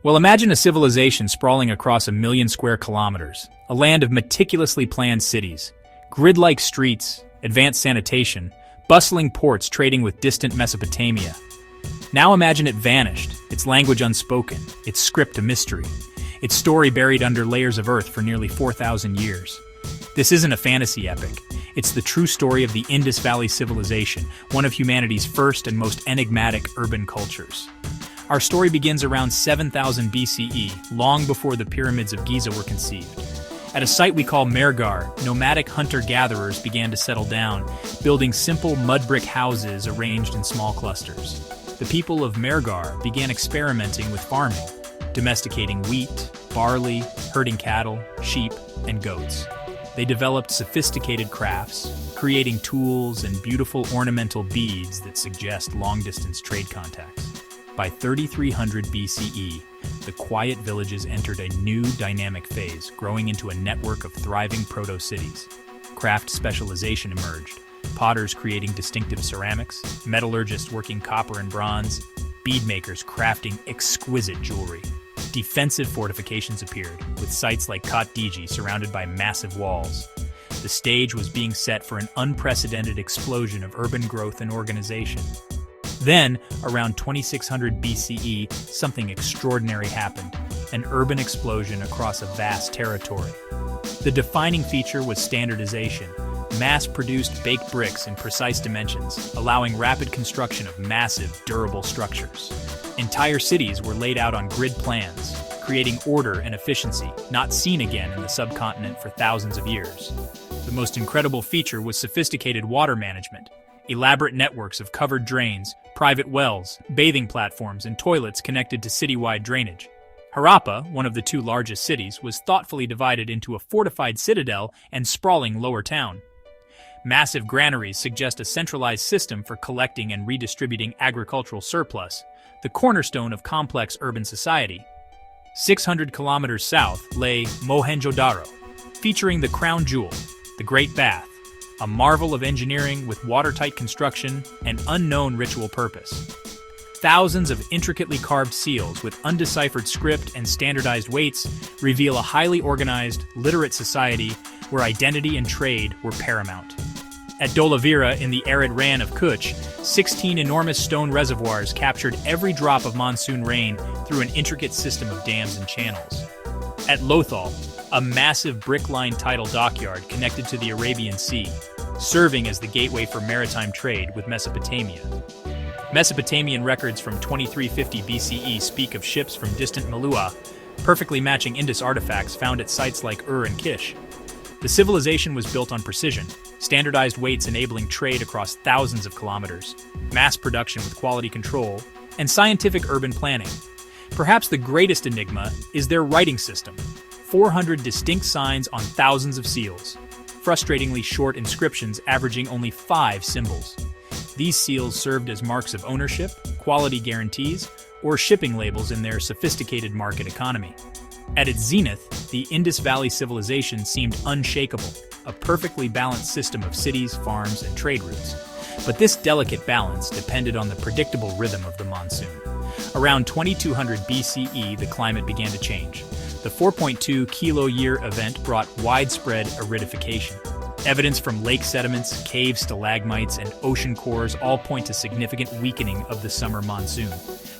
Well, imagine a civilization sprawling across 1 million square kilometers, a land of meticulously planned cities, grid-like streets, advanced sanitation, bustling ports trading with distant Mesopotamia. Now imagine it vanished, its language unspoken, its script a mystery, its story buried under layers of earth for nearly 4,000 years. This isn't a fantasy epic. It's the true story of the Indus Valley Civilization, one of humanity's first and most enigmatic urban cultures. Our story begins around 7000 BCE, long before the pyramids of Giza were conceived. At a site we call Mehrgar, nomadic hunter-gatherers began to settle down, building simple mud brick houses arranged in small clusters. The people of Mehrgar began experimenting with farming, domesticating wheat, barley, herding cattle, sheep, and goats. They developed sophisticated crafts, creating tools and beautiful ornamental beads that suggest long-distance trade contacts. By 3300 BCE, the quiet villages entered a new dynamic phase, growing into a network of thriving proto-cities. Craft specialization emerged, potters creating distinctive ceramics, metallurgists working copper and bronze, beadmakers crafting exquisite jewelry. Defensive fortifications appeared, with sites like Kot Diji surrounded by massive walls. The stage was being set for an unprecedented explosion of urban growth and organization. Then, around 2600 BCE, something extraordinary happened, an urban explosion across a vast territory. The defining feature was standardization, mass-produced baked bricks in precise dimensions, allowing rapid construction of massive, durable structures. Entire cities were laid out on grid plans, creating order and efficiency, not seen again in the subcontinent for thousands of years. The most incredible feature was sophisticated water management. Elaborate networks of covered drains, private wells, bathing platforms, and toilets connected to citywide drainage. Harappa, one of the two largest cities, was thoughtfully divided into a fortified citadel and sprawling lower town. Massive granaries suggest a centralized system for collecting and redistributing agricultural surplus, the cornerstone of complex urban society. 600 kilometers south lay Mohenjo-Daro, featuring the crown jewel, the Great Bath, a marvel of engineering with watertight construction and unknown ritual purpose. Thousands of intricately carved seals with undeciphered script and standardized weights reveal a highly organized, literate society where identity and trade were paramount. At Dolavira in the arid Ran of Kutch, 16 enormous stone reservoirs captured every drop of monsoon rain through an intricate system of dams and channels. At Lothal, a massive brick-lined tidal dockyard connected to the Arabian Sea, serving as the gateway for maritime trade with Mesopotamia. Mesopotamian records from 2350 BCE speak of ships from distant Malua, perfectly matching Indus artifacts found at sites like Ur and Kish. The civilization was built on precision, standardized weights enabling trade across thousands of kilometers, mass production with quality control, and scientific urban planning. Perhaps the greatest enigma is their writing system. 400 distinct signs on thousands of seals, frustratingly short inscriptions averaging only 5 symbols. These seals served as marks of ownership, quality guarantees, or shipping labels in their sophisticated market economy. At its zenith, the Indus Valley civilization seemed unshakable, a perfectly balanced system of cities, farms, and trade routes. But this delicate balance depended on the predictable rhythm of the monsoon. Around 2200 BCE, the climate began to change. The 4.2 kilo-year event brought widespread aridification. Evidence from lake sediments, cave stalagmites, and ocean cores all point to significant weakening of the summer monsoon.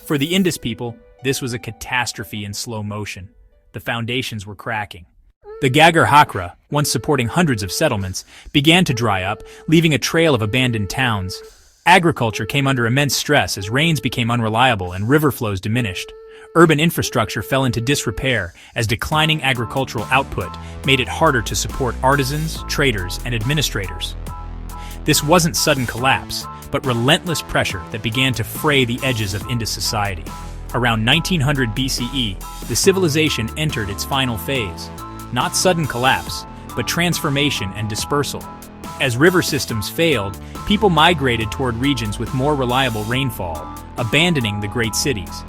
For the Indus people, this was a catastrophe in slow motion. The foundations were cracking. The Gagar Hakra, once supporting hundreds of settlements, began to dry up, leaving a trail of abandoned towns. Agriculture came under immense stress as rains became unreliable and river flows diminished. Urban infrastructure fell into disrepair as declining agricultural output made it harder to support artisans, traders, and administrators. This wasn't sudden collapse, but relentless pressure that began to fray the edges of Indus society. Around 1900 BCE, the civilization entered its final phase. Not sudden collapse, but transformation and dispersal. As river systems failed, people migrated toward regions with more reliable rainfall, abandoning the great cities.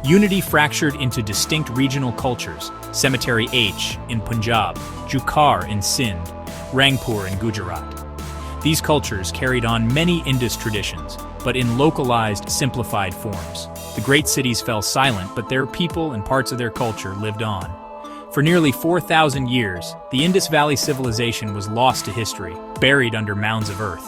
Unity fractured into distinct regional cultures, Cemetery H in Punjab, Jukar in Sindh, Rangpur in Gujarat. These cultures carried on many Indus traditions, but in localized, simplified forms. The great cities fell silent, but their people and parts of their culture lived on. For nearly 4,000 years, the Indus Valley civilization was lost to history, buried under mounds of earth.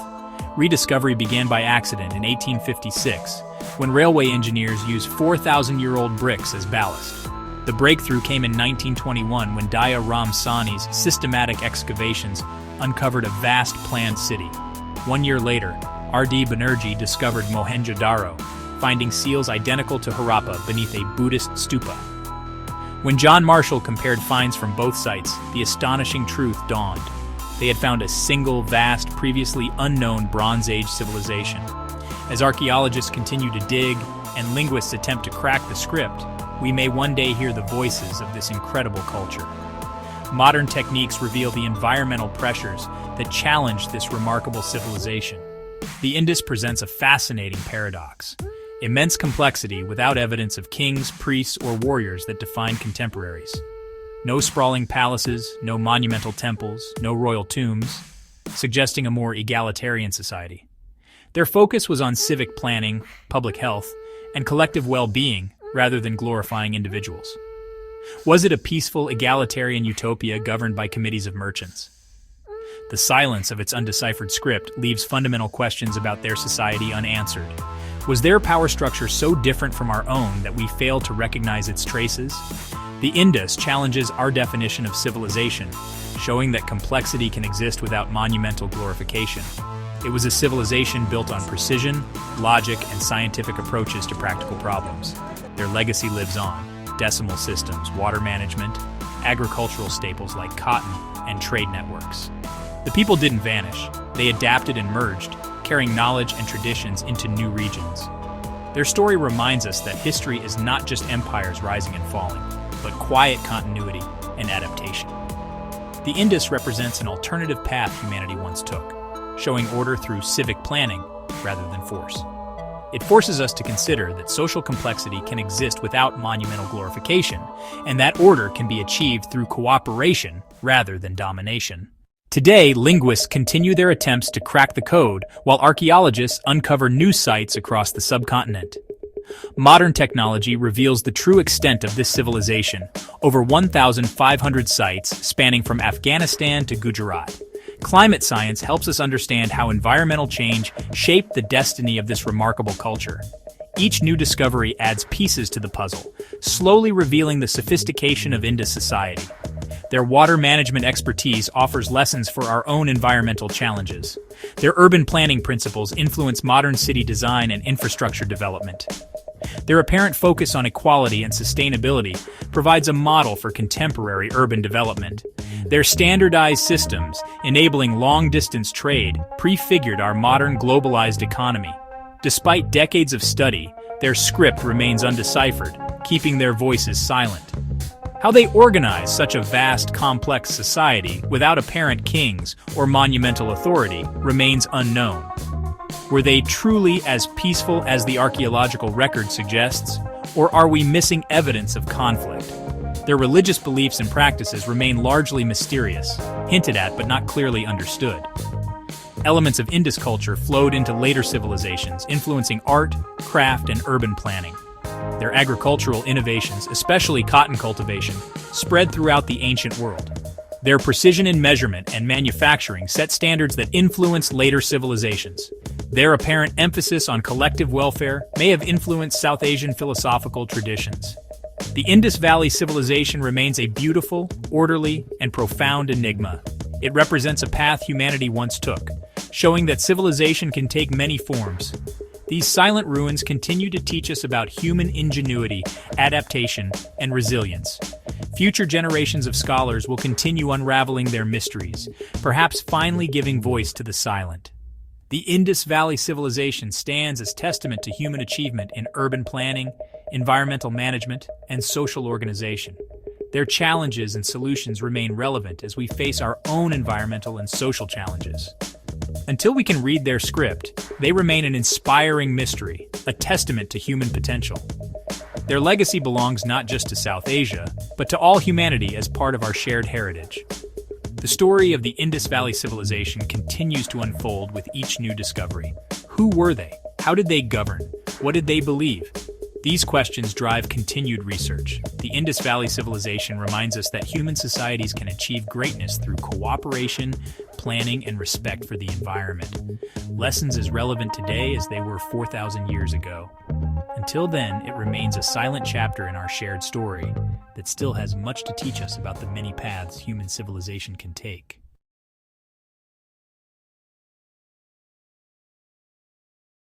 Rediscovery began by accident in 1856, when railway engineers used 4,000-year-old bricks as ballast. The breakthrough came in 1921 when Daya Ram Sani's systematic excavations uncovered a vast planned city. 1 year later, R.D. Banerjee discovered Mohenjo-Daro, finding seals identical to Harappa beneath a Buddhist stupa. When John Marshall compared finds from both sites, the astonishing truth dawned. They had found a single, vast, previously unknown Bronze Age civilization. As archaeologists continue to dig and linguists attempt to crack the script, we may one day hear the voices of this incredible culture. Modern techniques reveal the environmental pressures that challenge this remarkable civilization. The Indus presents a fascinating paradox. Immense complexity without evidence of kings, priests, or warriors that define contemporaries. No sprawling palaces, no monumental temples, no royal tombs, suggesting a more egalitarian society. Their focus was on civic planning, public health, and collective well-being rather than glorifying individuals. Was it a peaceful, egalitarian utopia governed by committees of merchants? The silence of its undeciphered script leaves fundamental questions about their society unanswered. Was their power structure so different from our own that we fail to recognize its traces? The Indus challenges our definition of civilization, showing that complexity can exist without monumental glorification. It was a civilization built on precision, logic, and scientific approaches to practical problems. Their legacy lives on: decimal systems, water management, agricultural staples like cotton, and trade networks. The people didn't vanish. They adapted and merged, carrying knowledge and traditions into new regions. Their story reminds us that history is not just empires rising and falling, but quiet continuity and adaptation. The Indus represents an alternative path humanity once took, showing order through civic planning rather than force. It forces us to consider that social complexity can exist without monumental glorification, and that order can be achieved through cooperation rather than domination. Today, linguists continue their attempts to crack the code, while archaeologists uncover new sites across the subcontinent. Modern technology reveals the true extent of this civilization: over 1,500 sites spanning from Afghanistan to Gujarat. Climate science helps us understand how environmental change shaped the destiny of this remarkable culture. Each new discovery adds pieces to the puzzle, slowly revealing the sophistication of Indus society. Their water management expertise offers lessons for our own environmental challenges. Their urban planning principles influence modern city design and infrastructure development. Their apparent focus on equality and sustainability provides a model for contemporary urban development. Their standardized systems, enabling long-distance trade, prefigured our modern globalized economy. Despite decades of study, their script remains undeciphered, keeping their voices silent. How they organize such a vast, complex society without apparent kings or monumental authority remains unknown. Were they truly as peaceful as the archaeological record suggests, or are we missing evidence of conflict? Their religious beliefs and practices remain largely mysterious, hinted at but not clearly understood. Elements of Indus culture flowed into later civilizations, influencing art, craft, and urban planning. Their agricultural innovations, especially cotton cultivation, spread throughout the ancient world. Their precision in measurement and manufacturing set standards that influenced later civilizations. Their apparent emphasis on collective welfare may have influenced South Asian philosophical traditions. The Indus Valley civilization remains a beautiful, orderly, and profound enigma. It represents a path humanity once took, showing that civilization can take many forms. These silent ruins continue to teach us about human ingenuity, adaptation, and resilience. Future generations of scholars will continue unraveling their mysteries, perhaps finally giving voice to the silent. The Indus Valley civilization stands as testament to human achievement in urban planning, environmental management, and social organization. Their challenges and solutions remain relevant as we face our own environmental and social challenges. Until we can read their script, they remain an inspiring mystery, a testament to human potential. Their legacy belongs not just to South Asia, but to all humanity as part of our shared heritage. The story of the Indus Valley civilization continues to unfold with each new discovery. Who were they? How did they govern? What did they believe? These questions drive continued research. The Indus Valley Civilization reminds us that human societies can achieve greatness through cooperation, planning, and respect for the environment. Lessons as relevant today as they were 4,000 years ago. Until then, it remains a silent chapter in our shared story that still has much to teach us about the many paths human civilization can take.